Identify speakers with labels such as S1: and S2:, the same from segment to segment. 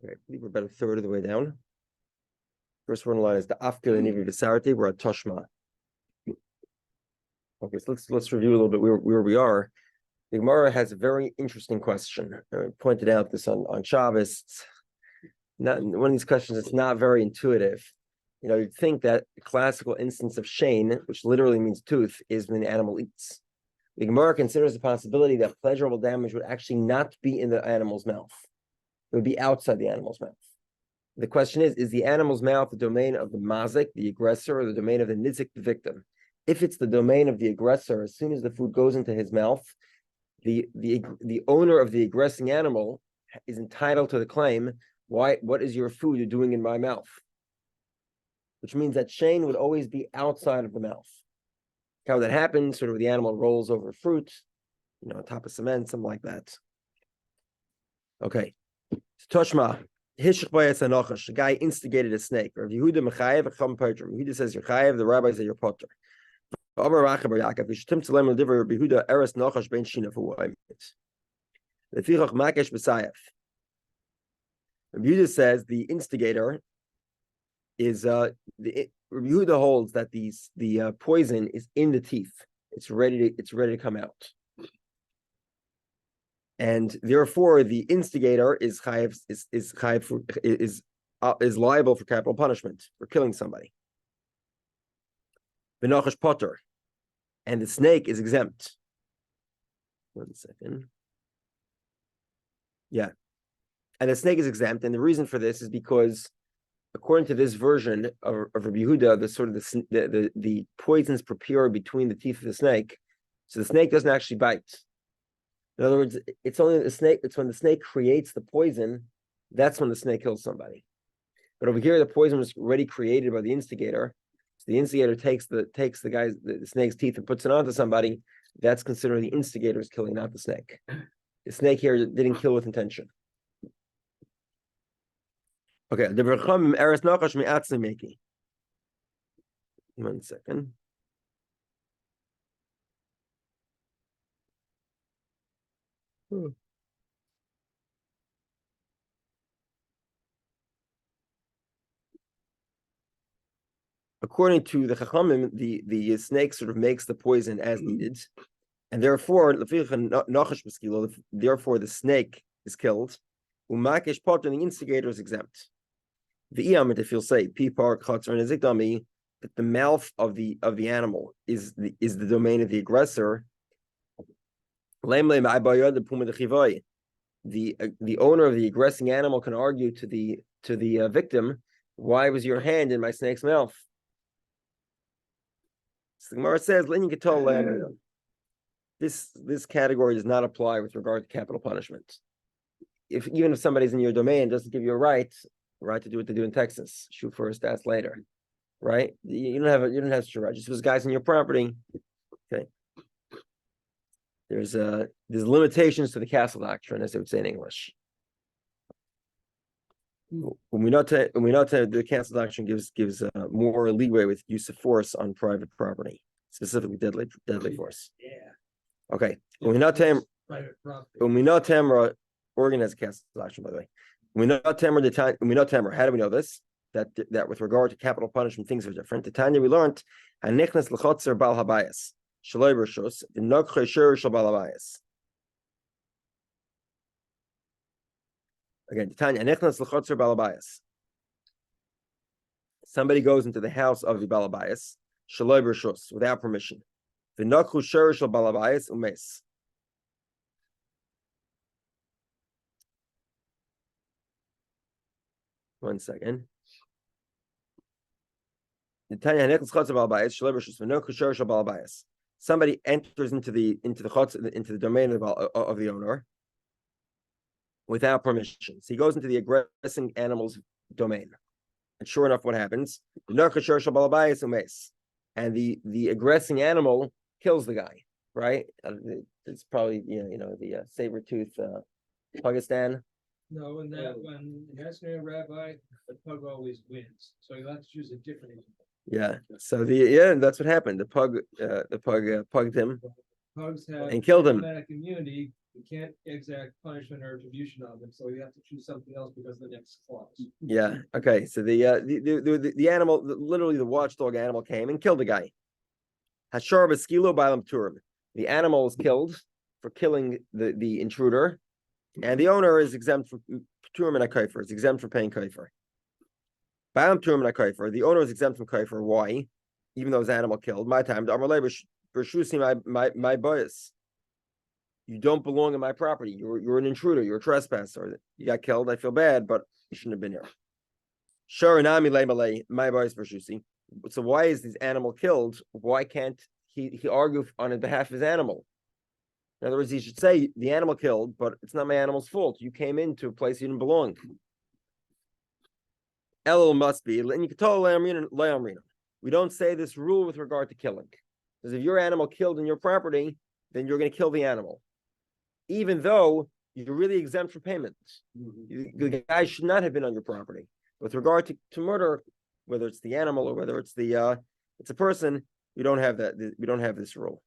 S1: Okay, I believe we're about a third of the way down. First one line is the Afkel and Nivi Visarti. We're at Toshma. Okay, so let's review a little bit where we are. The Gemara has a very interesting question. I pointed out this on Shabbos. Not one of these questions. It's not very intuitive. You know, you'd think that the classical instance of shane, which literally means tooth, is when the animal eats. The Gemara considers the possibility that pleasurable damage would actually not be in the animal's mouth. It would be outside the animal's mouth. The question is the animal's mouth the domain of the mazik, the aggressor, or the domain of the nizik, the victim? If it's the domain of the aggressor, as soon as the food goes into his mouth, the owner of the aggressing animal is entitled to the claim, what is your food you're doing in my mouth? Which means that shane would always be outside of the mouth. How that happens, sort of the animal rolls over fruit, on top of cement, something like that. Okay. Toshma, the guy instigated a snake. Rabbi Yehudah Mechayev, Yehudah says you're chayev, the rabbi says you're potter. Rabbi Yehudah says the instigator is Rabbi Yehudah holds that the poison is in the teeth. It's ready to come out. And therefore, the instigator is liable for capital punishment for killing somebody. V'nachash potter, and the snake is exempt. 1 second. Yeah, and the snake is exempt, and the reason for this is because, according to this version of Rabbi Yehudah, the poisons prepare between the teeth of the snake, so the snake doesn't actually bite. In other words, it's only the snake. It's when the snake creates the poison, that's when the snake kills somebody. But over here, the poison was already created by the instigator. So the instigator takes the snake's teeth and puts it onto somebody. That's considered the instigator's killing, not the snake. The snake here didn't kill with intention. Okay, the bavakamma eres nachash mi'atzim meki. 1 second. According to the Chachamim, the snake sort of makes the poison as needed, and therefore the snake is killed. Umakesh potter, the instigator is exempt. The iyamit, if you'll say pipar chatzar and zikdami, that the mouth of the animal is the domain of the aggressor. The owner of the aggressing animal can argue to the victim, why was your hand in my snake's mouth? So the Gemara says, this category does not apply with regard to capital punishment. Even if somebody's in your domain, it doesn't give you a right to do what they do in Texas. Shoot first, ask later. Right? You don't have such a right. Just because guys in your property. Okay. There's limitations to the castle doctrine, as they would say in English. When we not the castle doctrine gives more leeway with use of force on private property, specifically deadly force. Yeah. Okay. When we not Tamra, Oregon has a castle doctrine, by the way. When we not Tamra, how do we know this? That with regard to capital punishment, things are different. The Tanya we learned, Hanichnas l'chotzer bal habayas. Again, somebody goes into the house of the balabayas, without permission. One second. Somebody enters into the domain of the owner without permission. So he goes into the aggressing animal's domain. And sure enough, what happens? And the aggressing animal kills the guy, right? It's probably the saber-tooth Pakistan.
S2: No, when it has to be a rabbi, the pug always wins. So you'll have to choose a different animal.
S1: Yeah. So that's what happened. The pug pugged him
S2: Pugs have
S1: and killed him.
S2: Immunity you can't exact punishment or retribution on them, so you have to choose something else because of the next clause.
S1: Yeah. Okay. So the animal, literally the watchdog animal came and killed the guy. Hashar b'skilo b'alam turim. The animal was killed for killing the intruder, and the owner is exempt from turim and akaifer. Is exempt from paying kaifer. B'alam turim and akaifer. The owner is exempt from kaifer. Why? Even though his animal killed. My time. My bias. You don't belong in my property. You're an intruder. You're a trespasser. You got killed. I feel bad, but you shouldn't have been here. My bias vershusi. So why is this animal killed? Why can't he argue on behalf of his animal? In other words, he should say the animal killed, but it's not my animal's fault. You came into a place you didn't belong. Elul must be. And you can tell we don't say this rule with regard to killing. Because if your animal killed in your property, then you're going to kill the animal. Even though you're really exempt from payment. The guy should not have been on your property. With regard to murder, whether it's the animal or whether it's it's a person, we don't have that. We don't have this rule.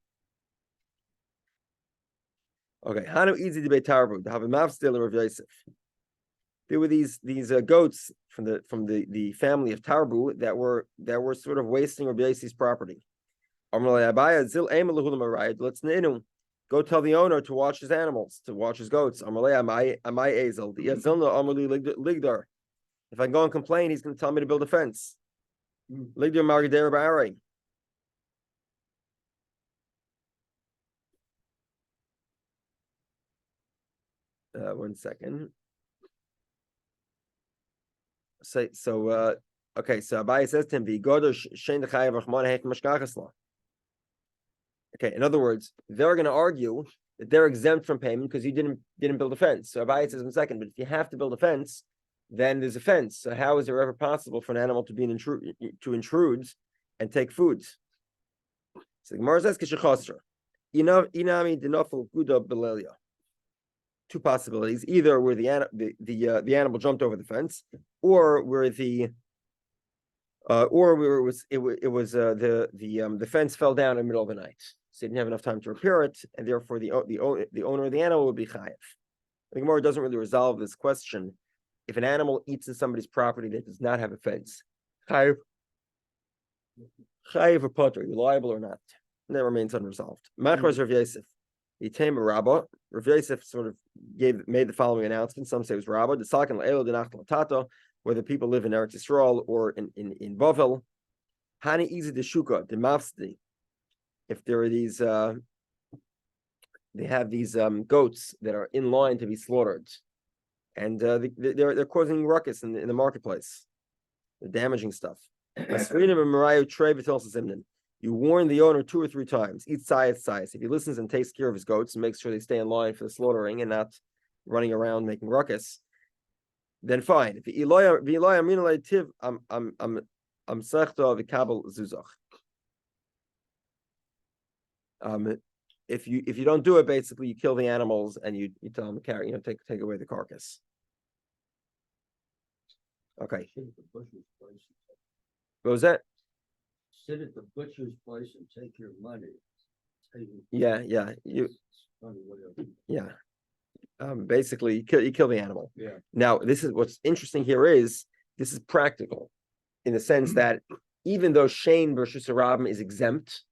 S1: Okay, Hanu easy debate Tarbu. Have a mafstil of Yosef. There were these goats from the family of Tarbu that were sort of wasting Rabbi Yosef's property. Let's go tell the owner to watch his animals, to watch his goats. If I go and complain, he's going to tell me to build a fence. One second. Okay, so Abaye says to him, okay, in other words, they're going to argue that they're exempt from payment because you didn't build a fence. So Abaye says in a second, but if you have to build a fence, then there's a fence. So how is it ever possible for an animal to intrude and take food? So the Gemara says two possibilities: either where the animal jumped over the fence, or where the fence fell down in the middle of the night, so he didn't have enough time to repair it, and therefore the owner of the animal would be chayav. The Gemara doesn't really resolve this question. If an animal eats in somebody's property that does not have a fence, chayav or potter, reliable or not, and that remains unresolved. Machras Rav Yosef, the Tamer Rabbah. Rav Yosef sort of made the following announcement. Some say it was Rabbah. The Sakan La'elo Denach Latata, whether people live in Eretz Yisrael or in Bavel. Hani Izi de Shuka de Mafsdi. If there are these, they have these goats that are in line to be slaughtered, and they're causing ruckus in the marketplace. They're damaging stuff. You warn the owner 2 or 3 times. Each size. If he listens and takes care of his goats and makes sure they stay in line for the slaughtering and not running around making ruckus, then fine. If if you don't do it, basically you kill the animals and you tell them to carry, take away the carcass. Okay. What was that?
S3: Sit at the butcher's place and take your money.
S1: Yeah. Basically, you kill the animal.
S2: Yeah.
S1: Now, this is what's interesting here is this is practical, in the sense that even though Shane versus Sarabim is exempt,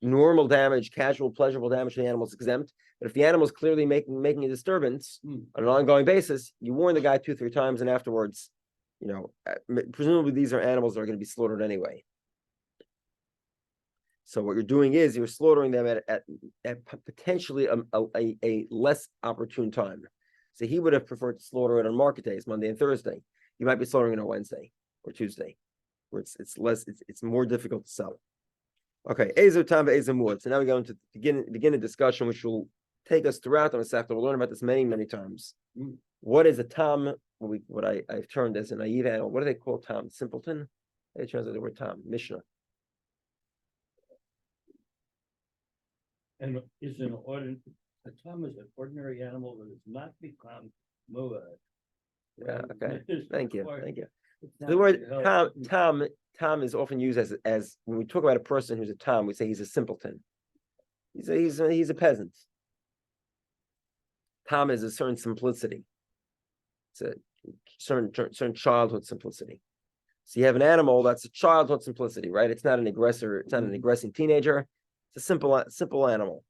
S1: normal damage, casual, pleasurable damage to the animal is exempt. But if the animal is clearly making a disturbance on an ongoing basis, you warn the guy 2-3 times, and afterwards, presumably these are animals that are going to be slaughtered anyway. So what you're doing is you're slaughtering them at potentially a less opportune time. So he would have preferred to slaughter it on market days, Monday and Thursday. You might be slaughtering it on Wednesday or Tuesday, where it's more difficult to sell. Okay, Ezer Tam Ezer Muad. So now we're going to begin a discussion which will take us throughout the Masechta. We'll learn about this many times. What is a tam? What I've termed as a naive animal. What do they call tam? Simpleton? It turns out the word tam. Mishnah.
S3: And is a tam is an ordinary animal that has not become muad.
S1: Yeah. Okay. Thank you. The word tam is often used as when we talk about a person who's a tam, we say he's a simpleton. He's a peasant. Tam is a certain simplicity. It's a certain childhood simplicity. So you have an animal that's a childhood simplicity, right? It's not an aggressor. It's not an aggressing teenager. It's a simple animal.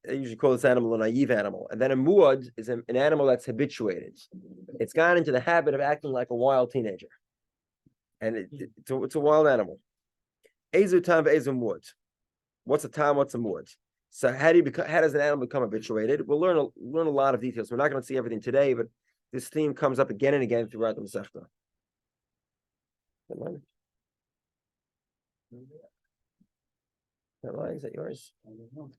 S1: They usually call this animal a naive animal. And then a muad is an animal that's habituated. It's gone into the habit of acting like a wild teenager. And it's a wild animal. Ezu tam ve'ezu muad. What's a tam? What's a muad? So how does an animal become habituated? We'll learn a lot of details. We're not going to see everything today, but this theme comes up again and again throughout the Masechta. That line, is that yours?
S3: I don't know.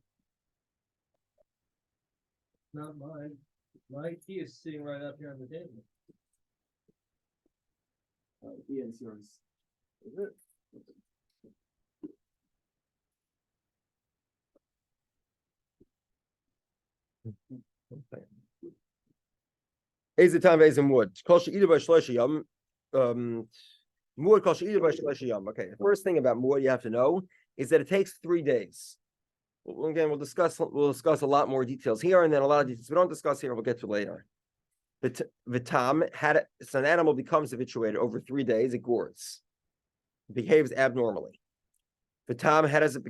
S2: Not mine. My key is sitting right up here on the table.
S1: Ian's yours. Is it? Is the time is in wood? Okay, the first thing about muad you have to know is that it takes 3 days. Again, we'll discuss a lot more details here, and then a lot of details we don't discuss here. We'll get to later. The tam so an animal becomes habituated over 3 days. It gores, behaves abnormally. The tam has to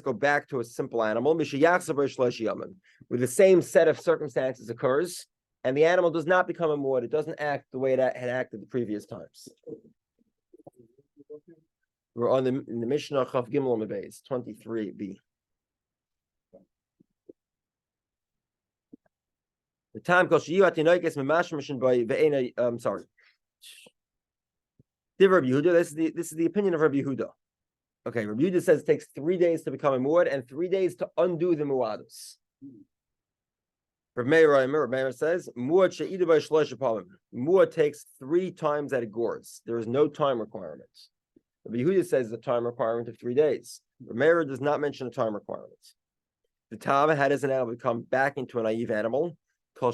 S1: go back to a simple animal with the same set of circumstances occurs, and the animal does not become a muad. It doesn't act the way it had acted the previous times. We're in the Mishnah Chaf Gimel Mebeis 23b. The time called Shiyu Atinoikes Mamash Mission by Ve'ena. Sorry. Rabbi Yehudah. This is the opinion of Rabbi Yehudah. Okay, Rabbi Yehudah says it takes 3 days to become a muad and 3 days to undo the muadus. Rabbi Meir says muad she'idu by shlosh palim. Muad takes 3 times that it gores. There is no time requirement. Rabbi Yehudah says the time requirement of 3 days. Rabbi Meir does not mention a time requirement. The tam, how does an animal become back into a naive animal? The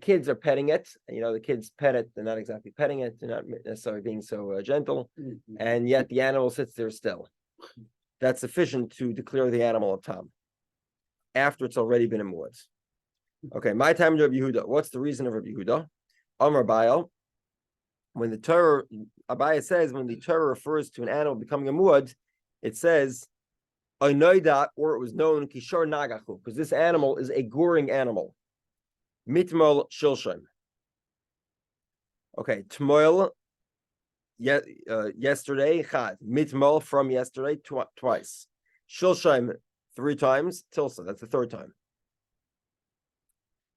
S1: kids are petting it, and the kids pet it. They're not exactly petting it. They're not necessarily being so gentle, and yet the animal sits there still. That's sufficient to declare the animal a tam after it's already been in muad. Okay, my time to Rabbi Yehudah. What's the reason of Rabbi Yehudah? Amar Abaye, when the Torah, Abaye says when the Torah refers to an animal becoming a muad, it says Oinoida, or it was known Kishor Nagachu, because this animal is a goring animal. Mitmol Shilshem. Okay, Tmoil, yesterday, Chad. Mitmol, from yesterday, twice. Shilshem, 3 times. Tilsa, that's the 3rd time.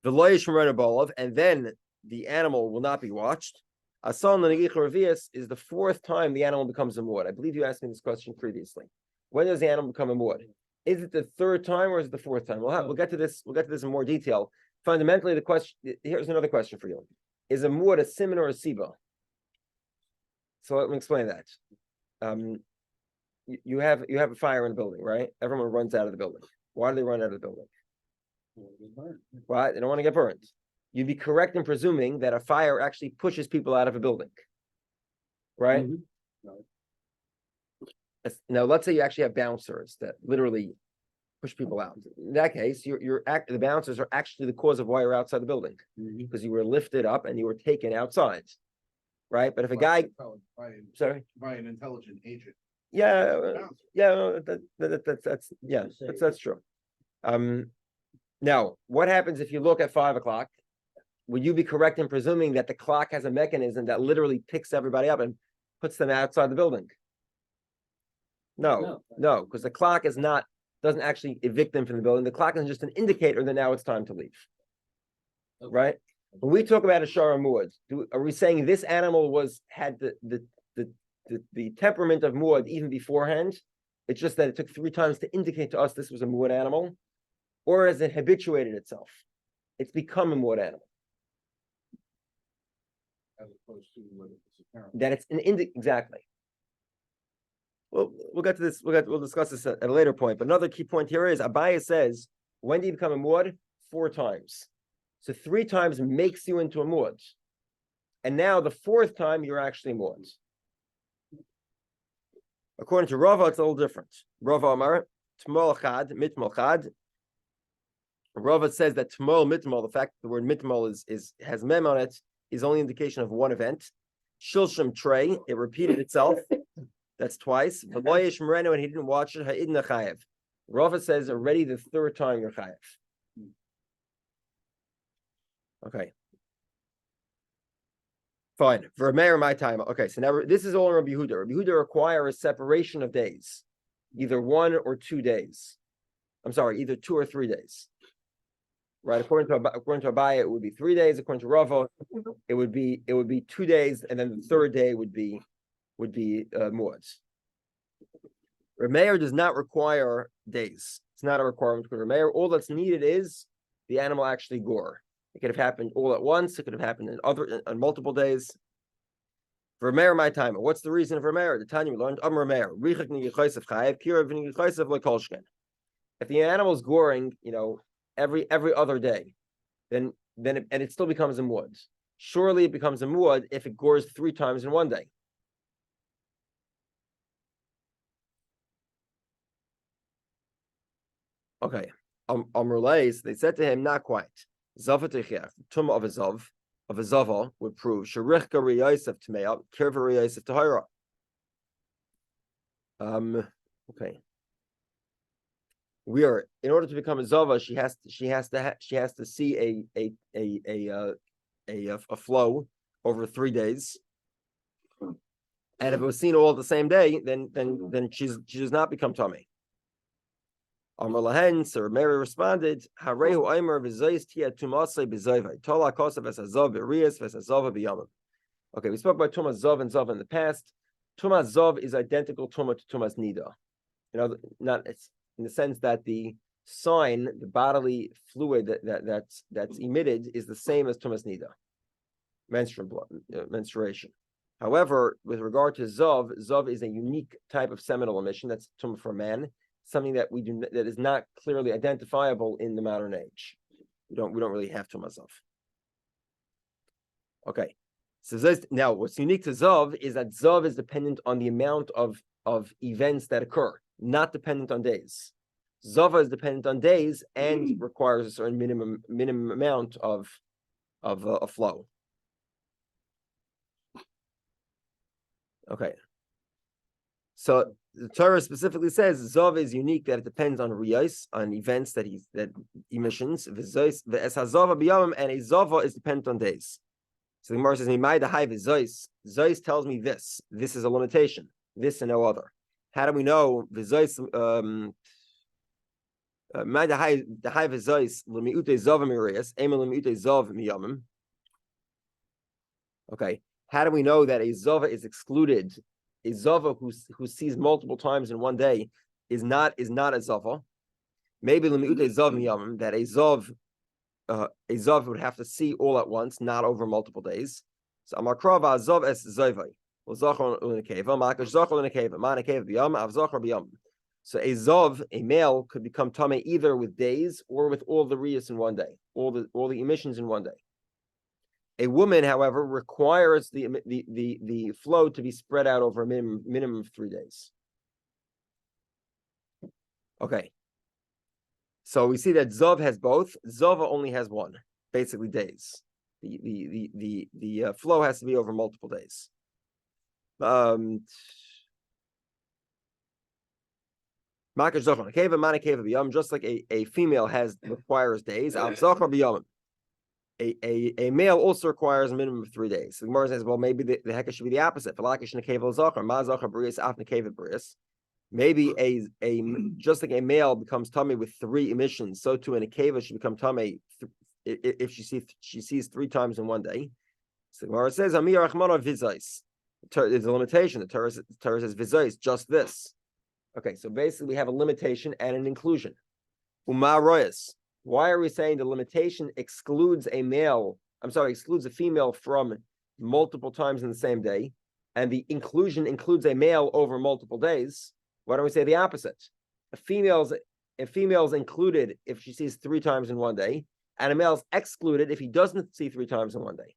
S1: Veloyish Bolov, and then the animal will not be watched. Asan Lenegich Revius is the 4th time the animal becomes a muad. I believe you asked me this question previously. When does the animal become a muad? Is it the 3rd time or is it the 4th time? We'll get to this. We'll get to this in more detail. Fundamentally, the question. Here's another question for you: is a muad a siman or a siba? So let me explain that. You have a fire in the building, right? Everyone runs out of the building. Why do they run out of the building? Why? They don't want to get burned. You'd be correct in presuming that a fire actually pushes people out of a building, right?
S3: Mm-hmm. Right.
S1: Now, let's say you actually have bouncers that literally push people out. In that case, the bouncers are actually the cause of why you're outside the building, because you were lifted up and you were taken outside, right? But if a guy,
S4: by an intelligent agent,
S1: that's true. Now, what happens if you look at 5 o'clock? Would you be correct in presuming that the clock has a mechanism that literally picks everybody up and puts them outside the building? No, because the clock doesn't actually evict them from the building. The clock is just an indicator that now it's time to leave. Okay. Right? When we talk about a shara muad, are we saying this animal had the temperament of muad even beforehand? It's just that it took 3 times to indicate to us this was a muad animal, or has it habituated itself? It's become a muad animal.
S4: as opposed to what it's apparent.
S1: That it's an exactly. Well, we'll get to this. We'll discuss this at a later point. But another key point here is Abaye says, when do you become a muad? 4 times. So 3 times makes you into a muad. And now the 4th time you're actually muad. According to Rava, it's a little different. Rava Amar, Tmol Chad, Mitmol Chad, Rava says that Tmol Mitmol, the fact that the word Mitmol has mem on it, is only indication of one event. Shilshim Trey, it repeated itself. That's twice. V'loyesh Moreno, and he didn't watch it. Ha'idin Chayev. Rava says already the third time you're Chayev. Okay. Fine. For Meir, my time. Okay, so now this is all in Rabbi Yehudah. Rabbi Yehudah requires a separation of days, either 1 or 2 days. I'm sorry, either 2 or 3 days. Right, according to Abaye, it would be 3 days. According to Rava, it would be 2 days, and then the third day would be muads. Rameir does not require days. It's not a requirement for Rameir. All that's needed is the animal actually gore. It could have happened all at once. It could have happened on multiple days. For Rameir, my time. What's the reason for Rameir? The Tanya we learned Rameir. If the animal is goring, every other day, then it still becomes a muad. Surely it becomes a muad if it gores 3 times in one day. Okay. Amrulays, they said to him, not quite. Zavatechech, tumah of a zava would prove sherichka riyosef tmeya, kirva riyosef tahira. Okay. We are, in order to become a zava, she has to see a flow over 3 days, and if it was seen all the same day, then she does not become tummy. Amar lahen, Sir Mary responded, Harehu Aimer v'zayis tia tumasei b'zayvai tola kosav v'sazav b'riyas v'sazav b'yamim. Okay, we spoke about tumas zav and zav in the past. Tumas zav is identical to tumas nida. Not it's in the sense that the sign, the bodily fluid that's emitted is the same as tumas nida, menstruation. However, with regard to zav is a unique type of seminal emission that's tumah for man, something that that is not clearly identifiable in the modern age. We don't really have tumas zav. Okay, so now what's unique to zav is that zav is dependent on the amount of events that occur, not dependent on days. Zava is dependent on days and requires a certain minimum amount of a flow. Okay. So the Torah specifically says Zav is unique, that it depends on riyos, on events that emissions. And a Zava is dependent on days. So the Gemara says, Zois tells me this. This is a limitation. This and no other. How do we know? Okay. How do we know that a Zava is excluded? A Zava who sees multiple times in one day is not a Zava. Maybe that a Zav would have to see all at once, not over multiple days. So Amakrava Zav es Zavai. So a Zav, a male, could become Tameh either with days or with all the riyas in one day, all the emissions in one day. A woman, however, requires the flow to be spread out over a minimum of 3 days. Okay. So we see that Zav has both. Zava only has one, basically days. The flow has to be over multiple days. Just like a female requires days, a male also requires a minimum of 3 days. So the Gemara says, well, maybe the hekah should be the opposite. Maybe just like a male becomes tummy with 3 emissions, so too in a keva should become tummy if she sees 3 times in one day. So the Gemara says, Amir Achmana Vizais. There's a limitation. The Torah says Vizais, just this. Okay, so basically we have a limitation and an inclusion. Uma Royas. Why are we saying the limitation excludes a female from multiple times in the same day, and the inclusion includes a male over multiple days? Why don't we say the opposite? A female's included if she sees 3 times in one day, and a male's excluded if he doesn't see 3 times in one day,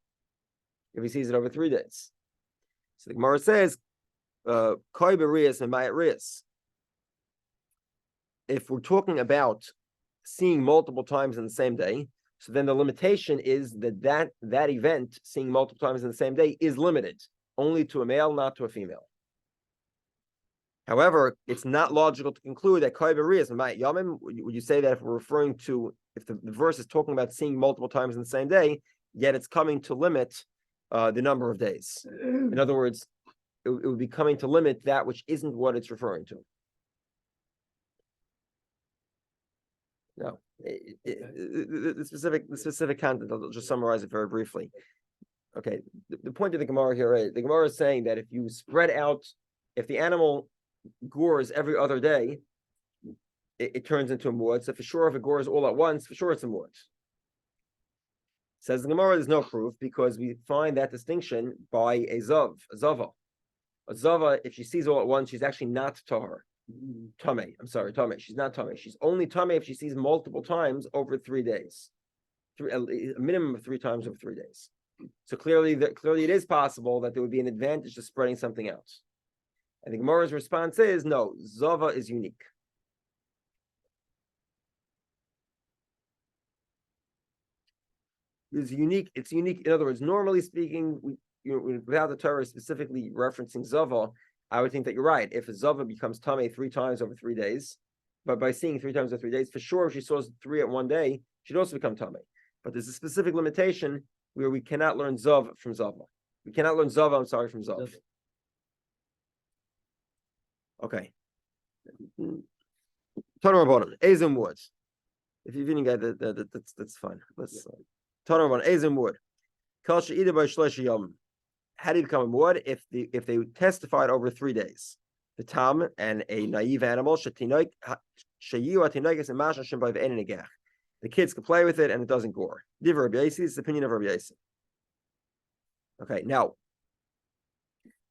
S1: if he sees it over 3 days. So the Gemara says, Koi b'riyas and ma'at riyas. If we're talking about seeing multiple times in the same day. So then the limitation is that event, seeing multiple times in the same day, is limited only to a male, not to a female. However, it's not logical to conclude that would you say that if we're referring to, if the verse is talking about seeing multiple times in the same day, yet it's coming to limit the number of days. In other words, it would be coming to limit that which isn't what it's referring to. No, the specific content, I'll just summarize it very briefly. Okay, the point of the Gemara here, right? The Gemara is saying that if you spread out, if the animal gores every other day, it turns into a muad. So for sure, if it gores all at once, for sure it's a muad. Says the Gemara, there's no proof because we find that distinction by a zava. A zava, if she sees all at once, she's actually not tahar. Tameh. She's not tameh. She's only tameh if she sees multiple times over 3 days. A minimum of 3 times over 3 days. So clearly it is possible that there would be an advantage to spreading something out. And the Gemara's response is no, zava is unique. It's unique. In other words, normally speaking, without the Torah specifically referencing zava, I would think that you're right. If a zava becomes tameh 3 times over 3 days, but by seeing 3 times over 3 days, for sure, if she saw 3 at one day, she'd also become tameh. But there's a specific limitation where we cannot learn zav from zava. We cannot learn zava, from zav. Okay. Tanur Rabbanan, Ezim wood. If you didn't get that's fine. Let's Tanur Rabbanan, Ezim wood. Kal she'ida by shlesh yom. How do you become a muad? If they testified over 3 days, the tam and a naive animal, the kids could play with it and it doesn't gore. Divrei Rabbi Yossi, this is the opinion of Rabbi Yossi. Okay, now,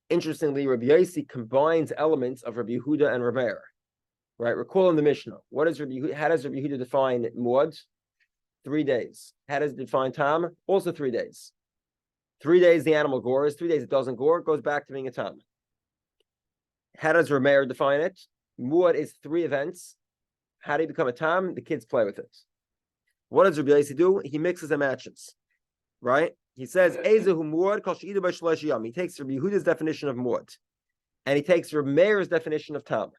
S1: interestingly, Rabbi Yossi combines elements of Rabbi Yehudah and Rabbi Meir. Right, recall in the Mishnah. How does Rabbi Yehudah define muad? 3 days. How does it define tam? Also 3 days. 3 days the animal gores, 3 days it doesn't gore, it goes back to being a tam. How does Rabbi Meir define it? Muad is 3 events. How do you become a tam? The kids play with it. What does Rabbi Yossi do? He mixes and matches. Right? He says, Ezehu muad kol she'ida by shlesh yom. He takes Rabbi Yehuda's definition of muad, and he takes Rabbi Meir's definition of tam.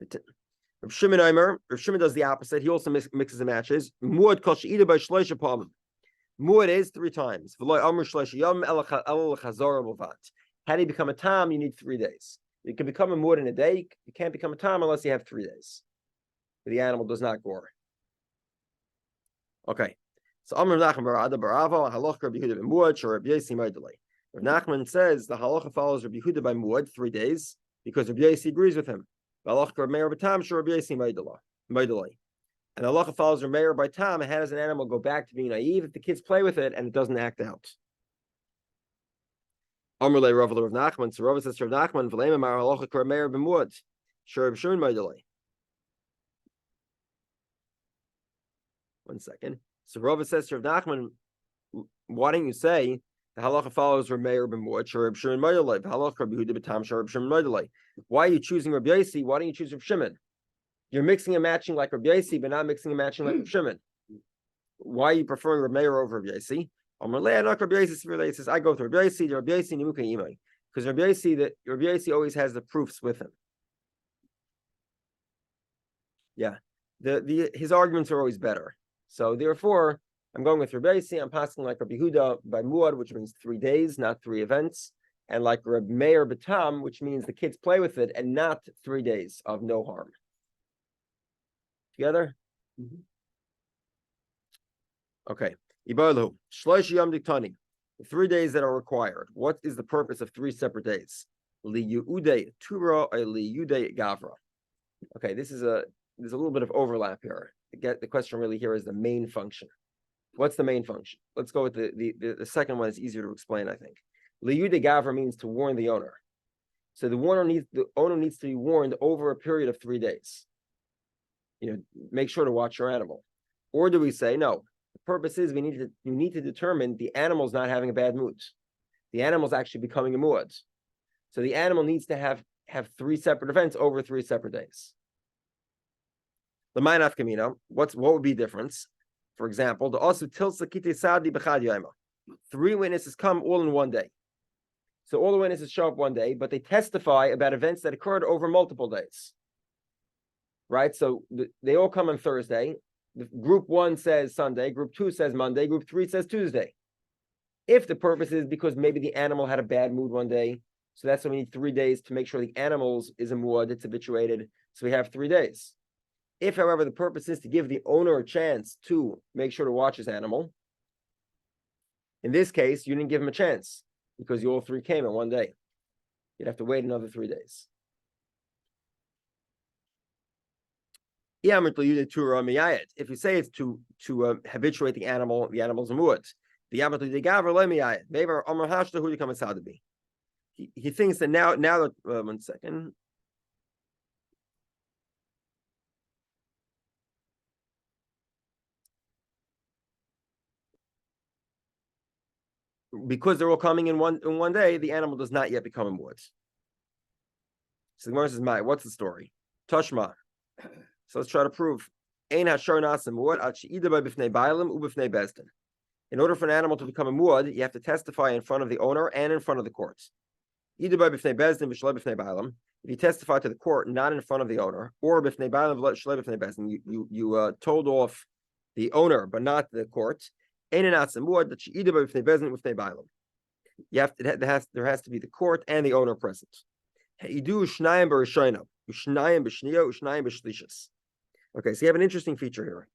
S1: Rabbi Shimon does the opposite. He also mixes and matches. Muad kol she'ida by shlesh palm. Muad is 3 times. How do you become a tam? You need 3 days. You can become a muad in a day. You can't become a tam unless you have 3 days. The animal does not gore. Okay. So Amr Nachman Barada Barava, Halacha Rabbi Yehudah by Muad, or Rabbi Yossi Maidalei. Rabbi Nachman says the halacha follows Rabbi Yehudah by Muad 3 days because Rabbi Yossi agrees with him. Halacha Rabbi Meir by Tam, or Rabbi Yossi Maidalei. And halacha follows Rabbi Meir by Tam. How does an animal go back to being naive if the kids play with it and it doesn't act out? Amr Le Rav Nachman. So Rav says to Rav Nachman, V'leim Amar halacha Rabbi Meir by Muad, or Rabbi Shimon Maidalei. 1 second. So Rava says to Rav Nachman, why don't you say the halacha follows Rabbi Meir ben Muad, Rabbi Shimon Maidalei, halacha Rabbi Yehudah b'tam, Rabbi Shimon Maidalei? Why are you choosing Rabbi Yossi? Why don't you choose Rabbi Shimon? You're mixing and matching like Rabbi Yossi, but not mixing and matching like Rabbi Shimon. Why are you preferring Rabbi Meir over Rabbi Yossi? Amar Le, not Rabbi Yossi. Says I go with Rabbi Yossi, Rabbi Yossi nimuka yimai, because Rabbi Yossi always has the proofs with him. Yeah, his arguments are always better. So therefore, I'm going with Rabbi Yossi. I'm passing like Rabbi Yehudah by Muad, which means 3 days, not 3 events, and like Rabbi Meir Batam, which means the kids play with it and not 3 days of no harm. Together? Mm-hmm. Okay. Ibarlu Shlosh Yom Diktani. The 3 days that are required. What is the purpose of 3 separate days? Li Yehudah Tura or Li Yehudah Gavra. Okay, there's a little bit of overlap here. The question really here is the main function. What's the main function? Let's go with the second one. Is easier to explain, I think. Liyude Gavra means to warn the owner. So the owner needs to be warned over a period of 3 days. Make sure to watch your animal. Or do we say no? The purpose is you need to determine the animal's not having a bad mood. The animal's actually becoming a muad. So the animal needs to have 3 separate events over 3 separate days. The minaf kamina. What would be the difference? For example, the also tilsa kite sadi b'chad yoma. 3 witnesses come all in one day. So all the witnesses show up one day, but they testify about events that occurred over multiple days. Right? So they all come on Thursday. Group 1 says Sunday, group 2 says Monday, group 3 says Tuesday. If the purpose is because maybe the animal had a bad mood one day, so that's why we need 3 days to make sure the animals is a muad, it's habituated. So we have 3 days. If, however, the purpose is to give the owner a chance to make sure to watch his animal, in this case, you didn't give him a chance because you all 3 came in one day. You'd have to wait another 3 days. If you say it's to habituate the animal's a muad, he thinks that now that 1 second. Because they're all coming in one day, the animal does not yet become a muad. So the Gemara says, what's the story? Tashma. So let's try to prove. In order for an animal to become a muad, you have to testify in front of the owner and in front of the courts. If you testify to the court, not in front of the owner, or you told off the owner but not the court, there has to be the court and the owner present. Okay, so you have an interesting feature here.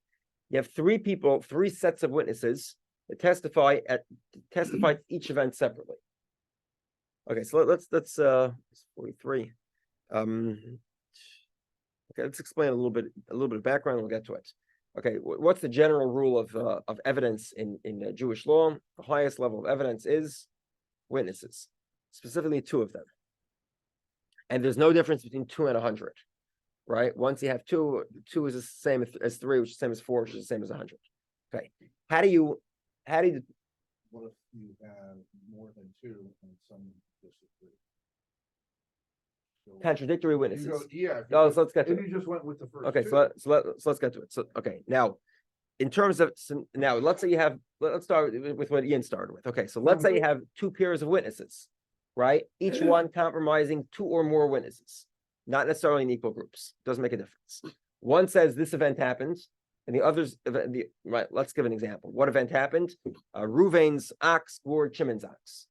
S1: You have 3 people, 3 sets of witnesses that testify to each event separately. Okay, so let's 43. Okay, let's explain a little bit of background. We'll get to it. Okay, what's the general rule of evidence in Jewish law? The highest level of evidence is witnesses, specifically 2 of them. And there's no difference between 2 and 100, right? Once you have 2 is the same as 3, which is the same as 4, which is the same as 100. Okay, how do you?
S4: What if you have more than 2 and some disagree? So
S1: Contradictory witnesses.
S4: So
S1: let's get to it.
S4: you just went with the first.
S1: Okay,
S4: 2.
S1: so let's get to it. So okay, now in terms of now, let's say you have. Let's start with what Ian started with. Okay, so let's say you have 2 pairs of witnesses, right? Each one compromising 2 or more witnesses, not necessarily in equal groups. Doesn't make a difference. One says this event happened, and the others. Right. Let's give an example. What event happened? Ruvain's ox gored Shimon's ox.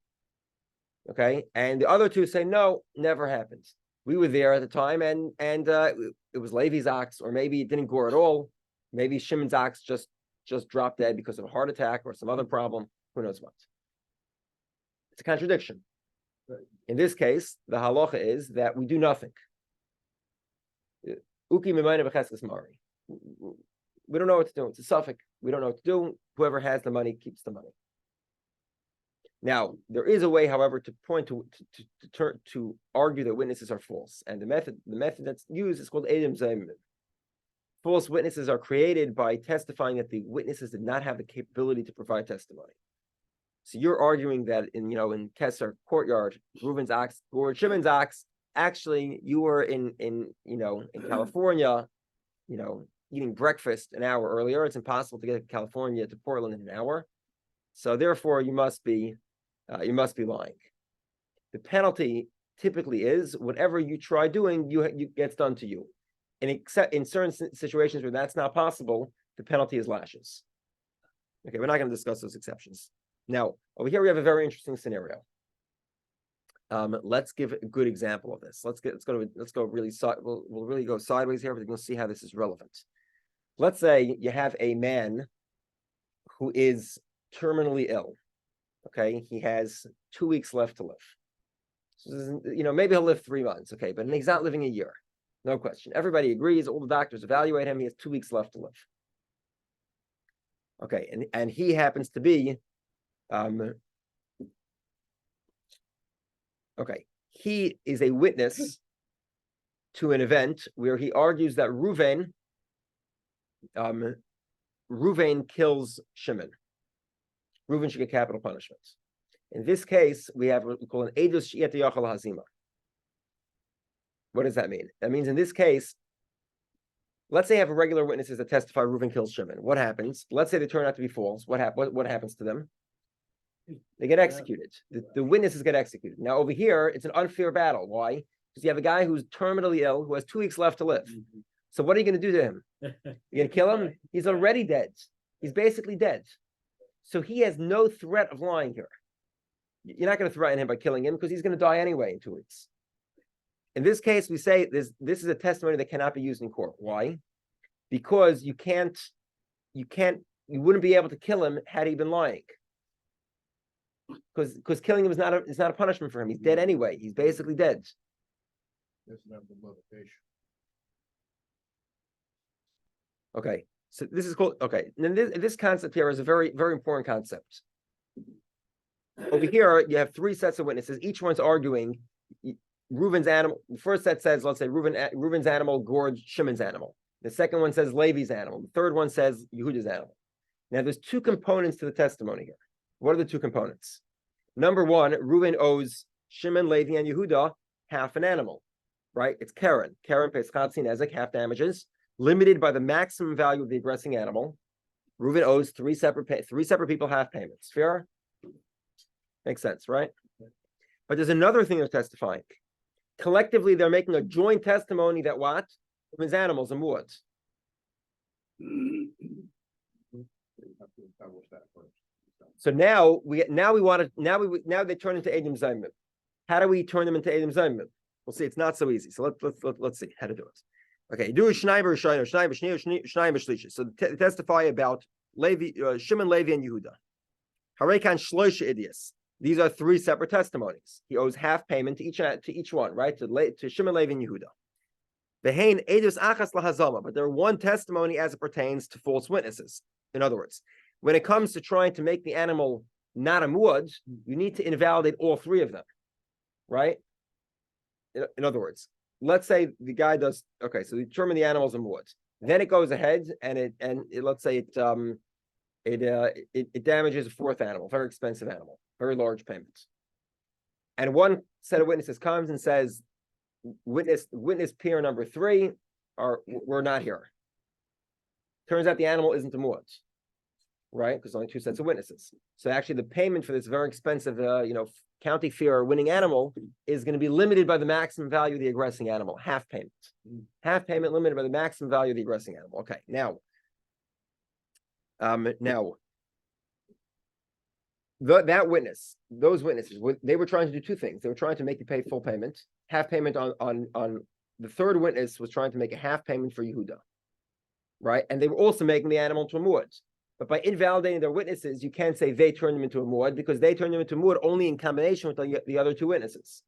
S1: Okay, and the other 2 say no, never happened. We were there at the time, and it was Levi's ox, or maybe it didn't gore at all. Maybe Shimon's ox just dropped dead because of a heart attack or some other problem. Who knows what? It's a contradiction. In this case, the halacha is that we do nothing. Uki mimayne b'cheskes mari. We don't know what to do. It's a suffix. We don't know what to do. Whoever has the money keeps the money. Now, there is a way, however, to point to argue that witnesses are false, and the method that's used is called edem zaymim. False witnesses are created by testifying that the witnesses did not have the capability to provide testimony. So you're arguing that in Kesser courtyard, Reuven's ox or Shimon's ox, actually you were in California, eating breakfast an hour earlier. It's impossible to get to California to Portland in an hour, so therefore you must be lying. The penalty typically is whatever you try doing, you gets done to you. And except in certain situations where that's not possible, the penalty is lashes. Okay, we're not going to discuss those exceptions. Now, over here we have a very interesting scenario. Let's give a good example of this. We'll really go sideways here, but you'll see how this is relevant. Let's say you have a man who is terminally ill. Okay, he has 2 weeks left to live. So, maybe he'll live 3 months. Okay, but he's not living a year. No question. Everybody agrees. All the doctors evaluate him. He has 2 weeks left to live. Okay, and he happens to be, he is a witness to an event where he argues that Reuven kills Shimon. Reuven should get capital punishment. In this case, we have what we call an edus she'et yachal hazima. What does that mean? That means in this case, let's say you have regular witnesses that testify Reuven kills Shimon. What happens? Let's say they turn out to be false. What happens to them? They get executed. The witnesses get executed. Now over here, it's an unfair battle. Why? Because you have a guy who's terminally ill, who has 2 weeks left to live. So what are you going to do to him? You're going to kill him? He's already dead. He's basically dead. So he has no threat of lying here. You're not going to threaten him by killing him because he's going to die anyway in 2 weeks. In this case, we say this is a testimony that cannot be used in court. Why? Because you wouldn't be able to kill him had he been lying. Because killing him is not a punishment for him. He's dead anyway. He's basically dead.
S4: Doesn't have the motivation.
S1: Okay, so this is called And then this concept here is a very, very important concept. Over here, you have 3 sets of witnesses. Each one's arguing Reuven's animal. The first set says, let's say, Reuven's animal gorged Shimon's animal. The second one says Levi's animal. The third one says Yehuda's animal. Now, there's 2 components to the testimony here. What are the 2 components? Number 1, Reuven owes Shimon, Levi, and Yehuda half an animal, right? It's Karen. Karen pays Chatzin Ezek, half damages, limited by the maximum value of the aggressing animal. Reuven owes 3 separate people half payments. Fair? Makes sense, right? But there's another thing they're testifying. Collectively, they're making a joint testimony that what? Reuven's animals are muad.
S4: You have to establish that first.
S1: So now they turn into Edom Zaymim. How do we turn them into Edom Zaymim? We'll see. It's not so easy. So let's see how to do it. Okay, do a Schneiber Shiner, Schneiber Shlish. So testify about Shimon, Levi, and Yehuda. Harekan Shloisha Idias. These are 3 separate testimonies. He owes half payment to each one, right? To Shimon, Levi, and Yehuda. Vehein Edus Achas Lahazama, but they're one testimony as it pertains to false witnesses. In other words, when it comes to trying to make the animal not a muad, you need to invalidate all 3 of them, right? In other words, let's say the guy does so we determine the animal's a muad. Then it goes ahead and let's say it damages a 4th animal, very expensive animal, very large payment. And one set of witnesses comes and says, witness peer number 3, we're not here. Turns out the animal isn't a muad, right? Because only 2 sets of witnesses. So actually the payment for this very expensive, county fair winning animal is going to be limited by the maximum value of the aggressing animal, half payment. Half payment limited by the maximum value of the aggressing animal. Okay, now those witnesses, they were trying to do 2 things. They were trying to make you pay full payment, half payment on the third witness was trying to make a half payment for Yehuda, right? And they were also making the animal into a muad. But by invalidating their witnesses, you can't say they turned them into a muad because they turned them into a muad only in combination with the other 2 witnesses.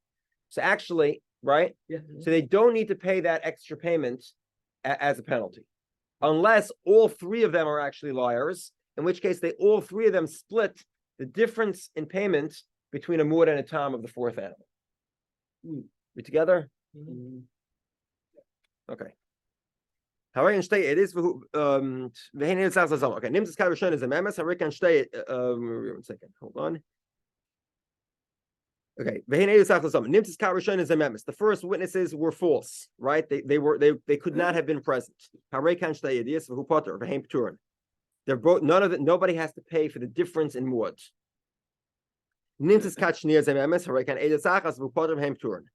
S1: So actually, right? Yeah. So they don't need to pay that extra payment as a penalty, unless all 3 of them are actually liars, in which case all 3 of them split the difference in payment between a muad and a tam of the 4th animal. We together? Mm-hmm. Okay. Okay. Nimtzis Kavrishon is a memes. Harikan shtei. 1 second. Hold on. Okay. Nimtzis Kavrishon is a memes. The first witnesses were false, right? They could not have been present. Harikan shtei idis v'hu poter v'heim pturin. They're both nobody has to pay for the difference in muad. Nimtzis Kachni is a memes. Harikan edis achas v'hu poter v'heim pturin.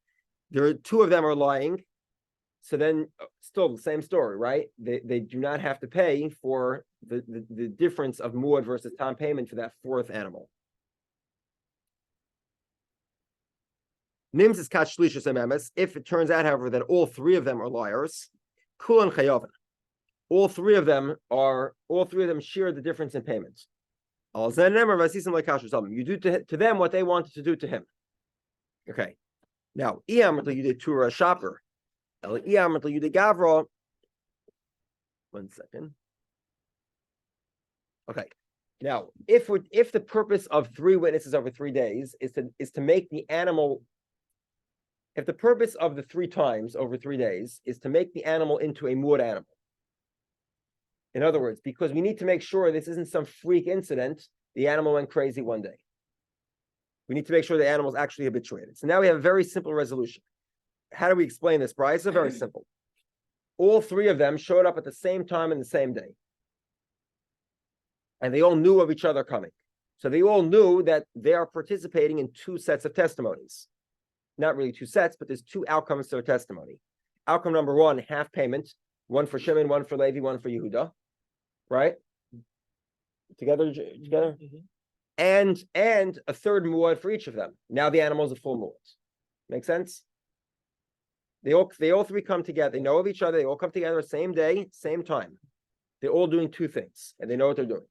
S1: There are 2 of them are lying. So then, still the same story, right? They do not have to pay for the difference of muad versus tam payment for that 4th animal. Nims is kat shlishus ememes. If it turns out, however, that all 3 of them are liars, kulan chayavin. All 3 of them share the difference in payments. You do to them what they wanted to do to him. Okay. Now, you did to a shopper. 1 second. Okay. Now, if the purpose of 3 witnesses over 3 days is to make the animal, if the purpose of the 3 times over 3 days is to make the animal into a muad animal, in other words, because we need to make sure this isn't some freak incident, the animal went crazy one day. We need to make sure the animal is actually habituated. So now we have a very simple resolution. How do we explain this, Bryce? It's very simple. all three of them showed up at the same time and the same day. And they all knew of each other coming. So they all knew that they are participating in two sets of testimonies. Not really two sets, but there's two outcomes to their testimony. Outcome number one, half payment, one for Shimon, one for Levi, one for Yehudah, right? Together? And a third muad for each of them. Now the animal is a full muad. Make sense? They all three come together. They know of each other. They all come together same day, same time. They're all doing two things, and they know what they're doing.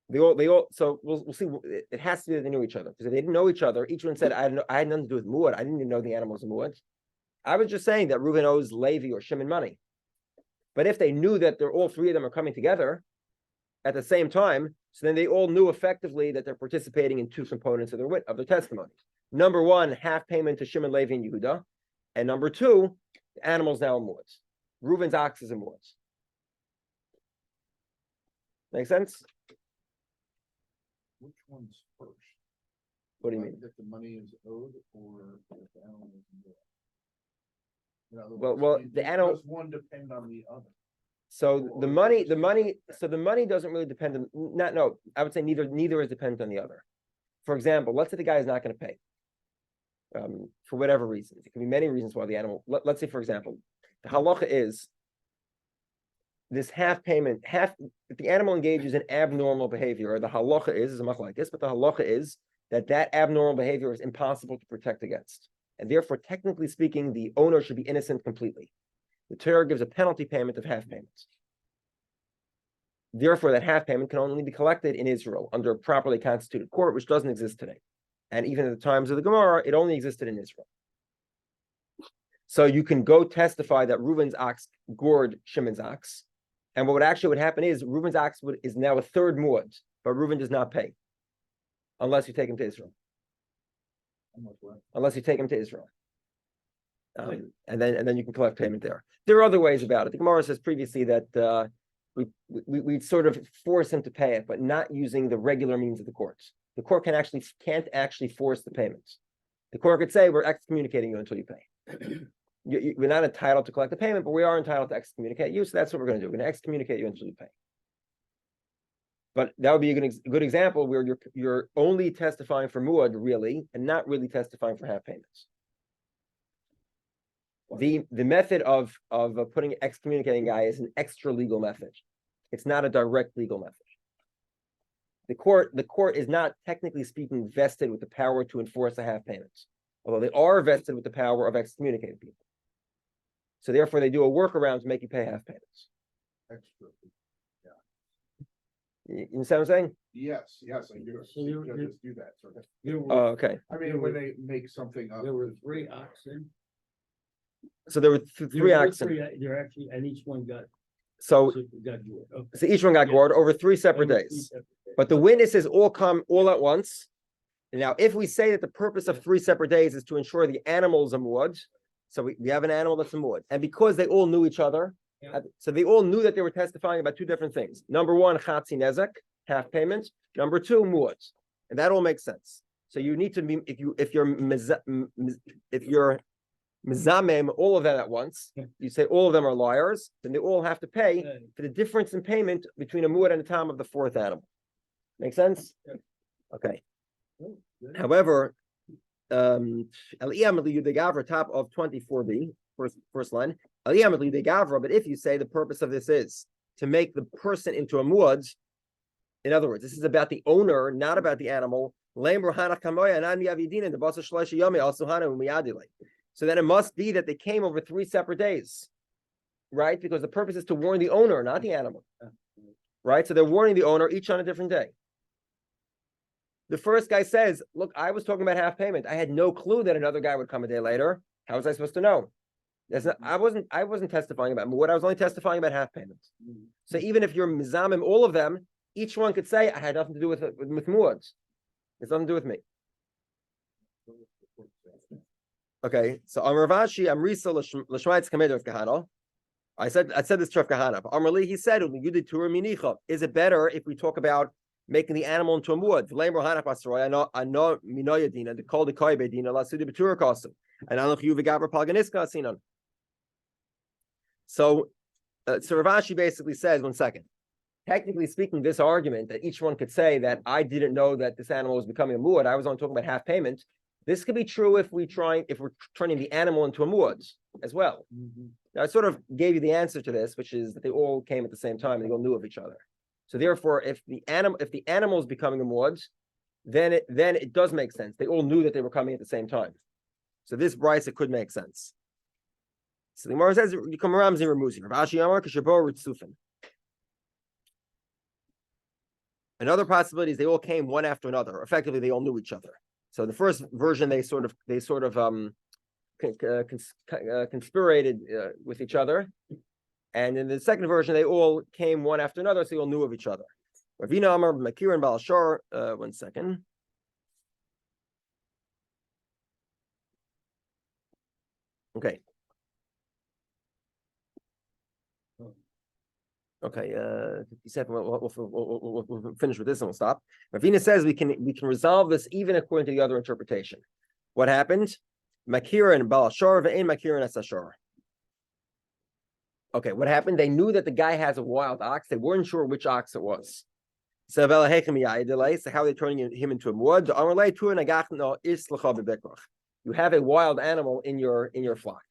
S1: They all. So we'll see. It has to be that they knew each other, because if they didn't know each other, each one said, "I had nothing to do with muad. I didn't even know the animal's a muad. I was just saying that Reuben owes Levi or Shimon money." But if they knew that they're all three of them are coming together at the same time, so then they all knew effectively that they're participating in two components of their testimony. Number one, half payment to Shimon, Levi, and Yehudah, and number two, the animal's now a muad. Reuben's ox is a muad. Make sense?
S4: Which one's first?
S1: What do you mean?
S4: That the money is owed or that the animal is owed? In other
S1: Well,
S4: words,
S1: the animal.
S4: does one depend on the other?
S1: So the money doesn't really depend on. No, I would say neither is dependent on the other. For example, let's say the guy is not going to pay. For whatever reasons, it can be many reasons why the animal. Let's say, for example, the halacha is this half payment, if the animal engages in abnormal behavior, or the halacha is a machlokes, but the halacha is that abnormal behavior is impossible to protect against, and therefore, technically speaking, the owner should be innocent completely. The Torah gives a penalty payment of half payments. Therefore, that half payment can only be collected in Israel under a properly constituted court, which doesn't exist today. And even at the times of the Gemara, it only existed in Israel. So you can go testify that Reuben's ox gored Shimon's ox. And what would happen is Reuben's ox is now a third muad, but Reuben does not pay unless you take him to Israel. Unless you take him to Israel. And then you can collect payment there. There are other ways about it. The Gemara says previously that we sort of force him to pay it, but not using the regular means of the courts. The court can't actually force the payments. The court could say, we're excommunicating you until you pay. We're not entitled to collect the payment, but we are entitled to excommunicate you. So that's what we're going to do. We're going to excommunicate you until you pay. But that would be a good example where you're only testifying for muad really, and not really testifying for half payments. The method of excommunicating a guy is an extra legal method. It's not a direct legal method. The court is not, technically speaking, vested with the power to enforce the half payments, although they are vested with the power of excommunicating people. So therefore, they do a workaround to make you pay half payments.
S4: Extra.
S1: You understand what I'm saying?
S4: Yes, I do.
S3: So you
S4: Judges do that sort of.
S1: Oh, okay.
S4: I mean, when they make something up.
S3: There were 3 oxen.
S1: So there were three oxen.
S3: There actually, and each one got.
S1: So
S3: Got gored. Okay.
S1: So each one got gored over 3 separate
S3: Over 3
S1: days.
S3: separate days.
S1: But the witnesses all come all at once. And now, if we say that the purpose of 3 separate days is to ensure the animal is a muad, so we have an animal that's a muad, and because they all knew each other, so they all knew that they were testifying about 2 different things. Number 1, chatzi nezek, half payment. Number 2, muad, and that all makes sense. So you need to be if you're mizamem all of them at once, you say all of them are liars, then they all have to pay for the difference in payment between a muad and a tam of the 4th animal. Make sense? Okay. However, Aliyah Yudei Gavra, top of 24b, first line. Aliyah Yudei Gavra, but if you say the purpose of this is to make the person into a muad, in other words, this is about the owner, not about the animal. So then it must be that they came over 3 separate days, right? Because the purpose is to warn the owner, not the animal, right? So they're warning the owner each on a different day. The first guy says, look, I was talking about half payment. I had no clue that another guy would come a day later. How was I supposed to know? I wasn't testifying about what I was only testifying about half payments. So even if you're mizamim all of them, each one could say, I had nothing to do with muads. It's nothing to do with me. Okay, so Amar Vashi, Amrisa l'shmaitz kamed of Kahana. I said this to Rav Kahana. Amar Li, he said, is it better if we talk about making the animal into a muad. So Rav Ashi basically says, 1 second. Technically speaking, this argument that each one could say that I didn't know that this animal was becoming a muad, I was only talking about half payment. This could be true if we're turning the animal into a muad as well. Now, I sort of gave you the answer to this, which is that they all came at the same time and they all knew of each other. So therefore, if the animal is becoming a muad, then it does make sense. They all knew that they were coming at the same time. So this brisa could make sense. So the Gemara says, "You come around Ramuzi." Rav Ashi Amar Kishabo Ritzufin. Another possibility is they all came one after another. Effectively, they all knew each other. So the first version, they sort of conspirated with each other, and in the second version, they all came one after another, so they all knew of each other. Ravina Amar Makir and Balashar. 1 second. Okay. Okay, 57. We'll finish with this and we'll stop. Ravina says we can resolve this even according to the other interpretation. What happened? Makir and Balashar ve'ein Makir and Asashar. Okay, what happened? They knew that the guy has a wild ox. They weren't sure which ox it was. So how are they turning him into a muad? You have a wild animal in your flock.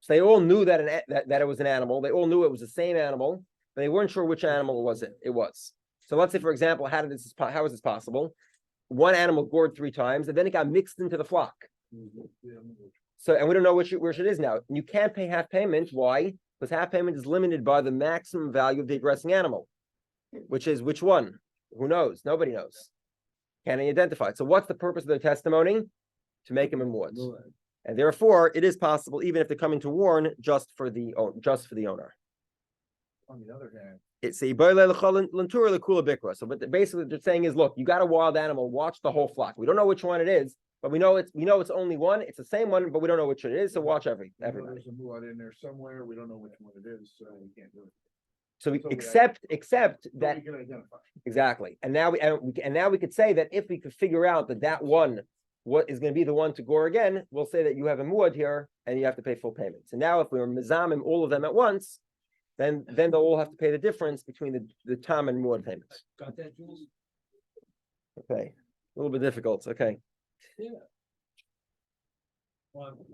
S1: So they all knew that it was an animal. They all knew it was the same animal, but they weren't sure which animal it was. So let's say, for example, how is this possible? One animal gored 3 times, and then it got mixed into the flock. So, and we don't know which it is now. And you can't pay half payment. Why? Because half payment is limited by the maximum value of the aggressing animal, which is which one? Who knows? Nobody knows. Can't identify it. So what's the purpose of their testimony? To make him a muad. And therefore, it is possible, even if they're coming to warn, just for the owner.
S4: On the other hand,
S1: It's a so, but basically, what they're saying is, look, you got a wild animal. Watch the whole flock. We don't know which one it is, but we know it's only one. It's the same one, but we don't know which it is. So watch everybody.
S4: there's a muad in there somewhere. We don't know which one it is, so we can't do it.
S1: So we
S4: So we
S1: accept
S4: So
S1: that
S4: we can identify.
S1: exactly. And now we could say that if we could figure out that one what is going to be the one to gore again, we'll say that you have a muad here and you have to pay full payment. So now if we were mizamim all of them at once, then they'll all have to pay the difference between the tam and muad payments.
S2: Got that, Jules?
S1: Okay, a little bit difficult. Okay.
S2: Yeah. Well,